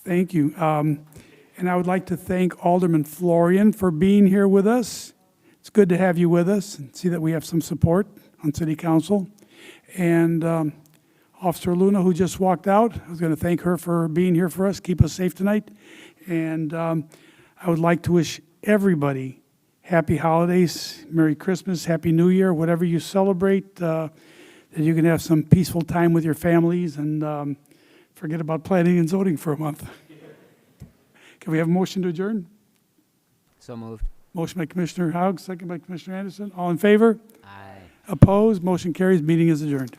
Thank you. And I would like to thank Alderman Florian for being here with us. It's good to have you with us and see that we have some support on City Council. And Officer Luna, who just walked out, I was going to thank her for being here for us, keep us safe tonight. And I would like to wish everybody happy holidays, Merry Christmas, Happy New Year, whatever you celebrate, that you can have some peaceful time with your families and forget about planning and zoning for a month. Can we have a motion to adjourn? So moved. Motion by Commissioner Haug, second by Commissioner Anderson. All in favor? Aye. Opposed? Motion carries. Meeting is adjourned.